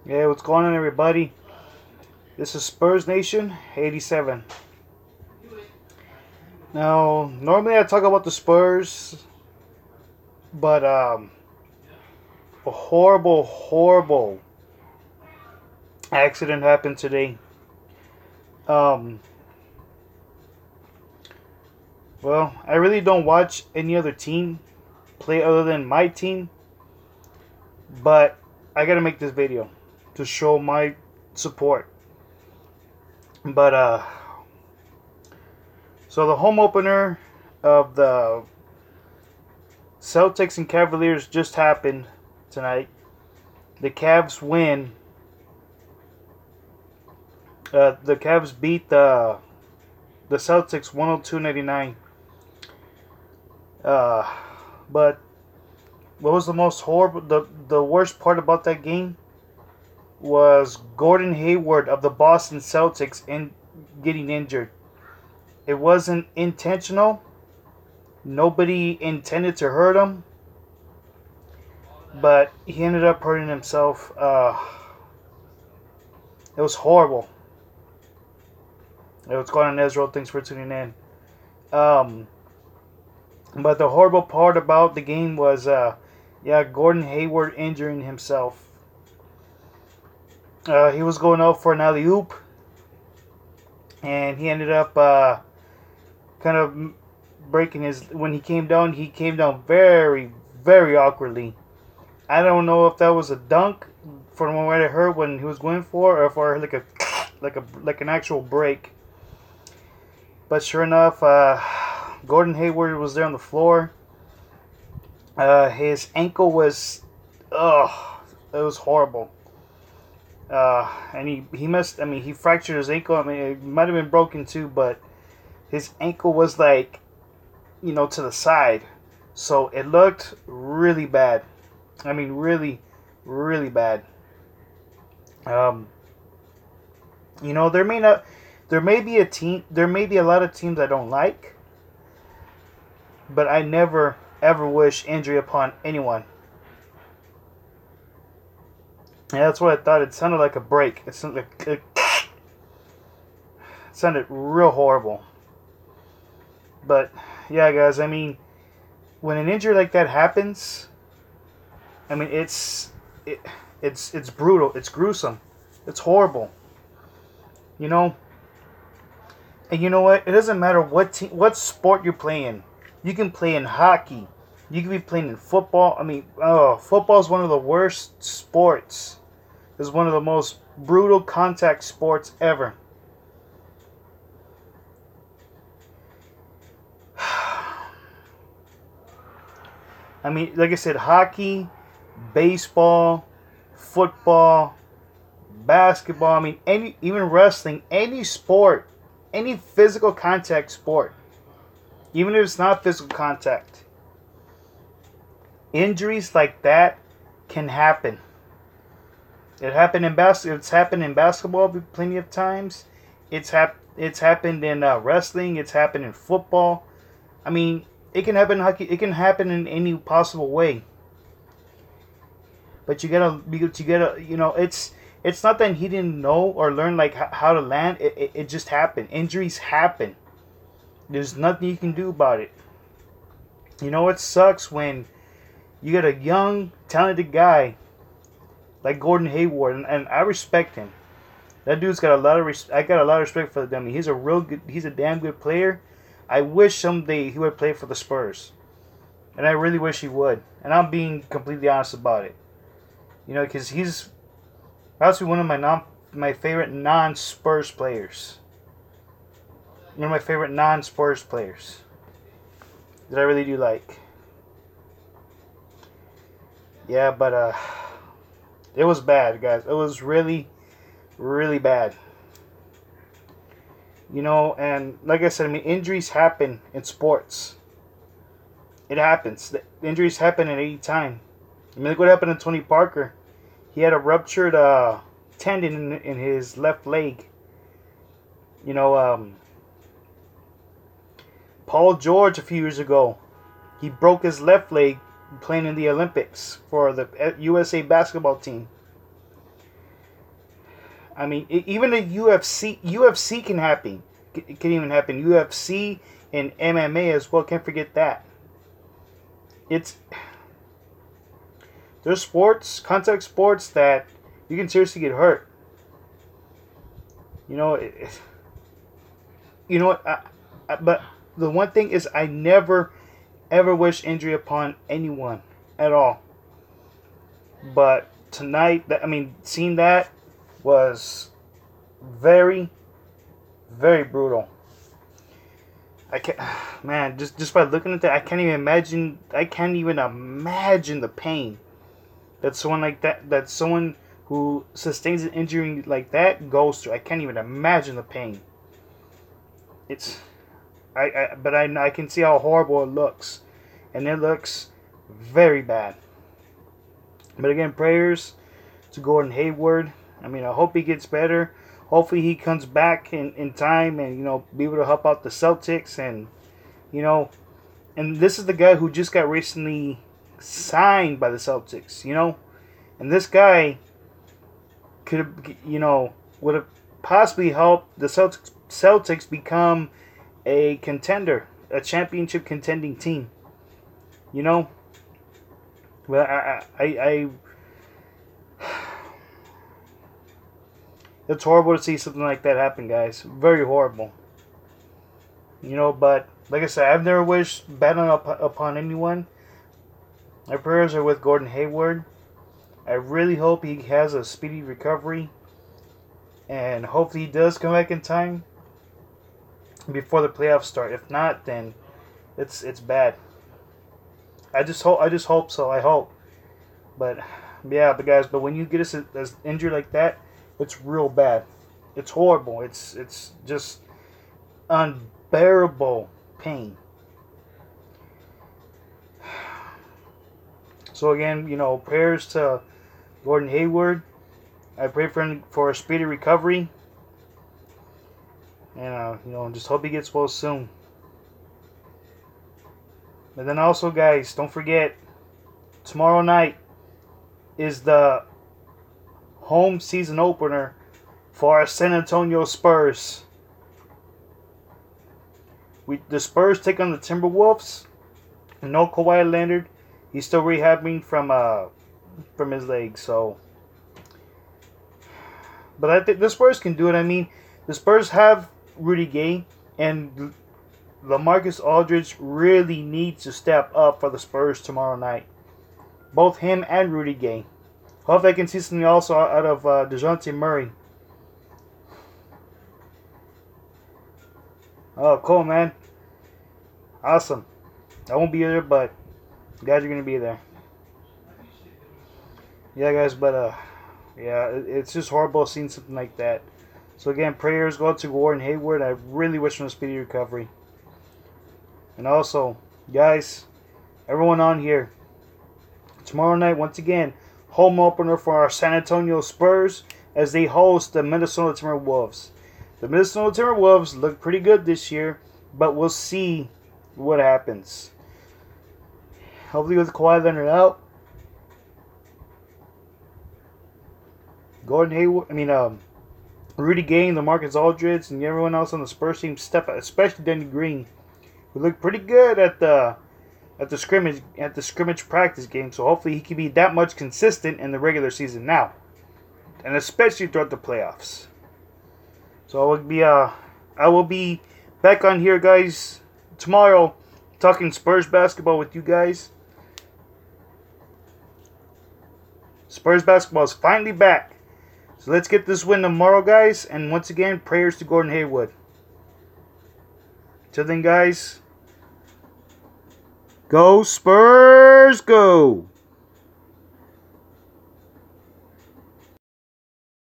Yeah, what's going on, everybody? This is Spurs Nation 87. Now, normally I talk about the Spurs, but a horrible accident happened today. Um, well, I really don't watch any other team play other than my team, but I gotta make this video to show my support. But so the home opener of the Celtics and Cavaliers just happened tonight. The Cavs win. The Cavs beat the Celtics 102-99. But what was the most horrible? The worst part about that game was Gordon Hayward of the Boston Celtics getting injured. It wasn't intentional. Nobody intended to hurt him, but he ended up hurting himself. It was horrible. What's going on, Israel? Thanks for tuning in. But the horrible part about the game was, Gordon Hayward injuring himself. He was going out for an alley-oop, and he ended up kind of breaking his. When he came down very, very awkwardly. I don't know if that was a dunk from what I heard when he was going for, or for like an actual break. But sure enough, Gordon Hayward was there on the floor. His ankle was, it was horrible. And he missed. I mean, he fractured his ankle. I mean, it might have been broken too, but his ankle was like, to the side, so it looked really bad. I mean, really, really bad. There may be a lot of teams I don't like, but I never ever wish injury upon anyone. And that's what I thought. It sounded like a break. It sounded real horrible. But yeah, guys, I mean, when an injury like that happens, I mean, it's brutal. It's gruesome. It's horrible. And you know what? It doesn't matter what sport you're playing. You can play in hockey. You can be playing in football. I mean, football is one of the worst sports. It's one of the most brutal contact sports ever. I mean, like I said, hockey, baseball, football, basketball. I mean, even wrestling, any sport, any physical contact sport, even if it's not physical contact, injuries like that can happen. It's happened in basketball plenty of times. It's happened in wrestling. It's happened in football. I mean, it can happen in hockey. It can happen in any possible way. But you gotta, it's not that he didn't know or learn like how to land. It just happened. Injuries happen. There's nothing you can do about it. It sucks when you got a young, talented guy like Gordon Hayward, and I respect him. That dude's got a lot of I got a lot of respect for him. He's a damn good player. I wish someday he would play for the Spurs, and I really wish he would. And I'm being completely honest about it. Because he's actually one of my favorite non-Spurs players. One of my favorite non-Spurs players that I really do like. Yeah, but it was bad, guys. It was really, really bad. And like I said, I mean, injuries happen in sports. It happens. The injuries happen at any time. I mean, look what happened to Tony Parker. He had a ruptured tendon in his left leg. Paul George a few years ago, he broke his left leg playing in the Olympics for the USA basketball team. I mean, even the UFC can happen. It can even happen. UFC and MMA as well. Can't forget that. There's sports, contact sports that you can seriously get hurt. You know, you know what? But the one thing is, I never, ever wish injury upon anyone at all. But tonight, seeing that was very, very brutal. I can't, man. Just by looking at that, I can't even imagine. I can't even imagine the pain that someone who sustains an injury like that goes through. I can't even imagine the pain. But I can see how horrible it looks, and it looks very bad. But again, prayers to Gordon Hayward. I hope he gets better. Hopefully he comes back in time and, be able to help out the Celtics. And, and this is the guy who just got recently signed by the Celtics, And this guy could have, would have possibly helped the Celtics become a contender, a championship contending team, But it's horrible to see something like that happen, guys. Very horrible. But like I said, I've never wished bad upon anyone. My prayers are with Gordon Hayward. I really hope he has a speedy recovery. And hopefully he does come back in time before the playoffs start. If not, then it's bad. I just hope so. I hope. But guys, when you get as injured like that, it's real bad. It's horrible. It's just unbearable pain. So again, prayers to Gordon Hayward. I pray for him for a speedy recovery. And just hope he gets well soon. But then also, guys, don't forget, tomorrow night is the home season opener for our San Antonio Spurs. The Spurs take on the Timberwolves. No Kawhi Leonard. He's still rehabbing from his leg. So, but I think the Spurs can do it. The Spurs have Rudy Gay, and LaMarcus Aldridge really needs to step up for the Spurs tomorrow night. Both him and Rudy Gay. Hope they can see something also out of DeJounte Murray. Oh, cool, man. Awesome. I won't be there, but you guys are going to be there. Yeah, guys, but it's just horrible seeing something like that. So again, prayers go out to Gordon Hayward. I really wish him a speedy recovery. And also, guys, everyone on here, tomorrow night, once again, home opener for our San Antonio Spurs as they host the Minnesota Timberwolves. The Minnesota Timberwolves look pretty good this year, but we'll see what happens. Hopefully with Kawhi Leonard out, Gordon Hayward, Rudy Gay, LaMarcus Aldridge, and everyone else on the Spurs team step up, especially Danny Green, who looked pretty good at the scrimmage practice game. So hopefully he can be that much consistent in the regular season now, and especially throughout the playoffs. So I will be back on here, guys, tomorrow, talking Spurs basketball with you guys. Spurs basketball is finally back. So let's get this win tomorrow, guys. And once again, prayers to Gordon Hayward. Till then, guys, go Spurs, go!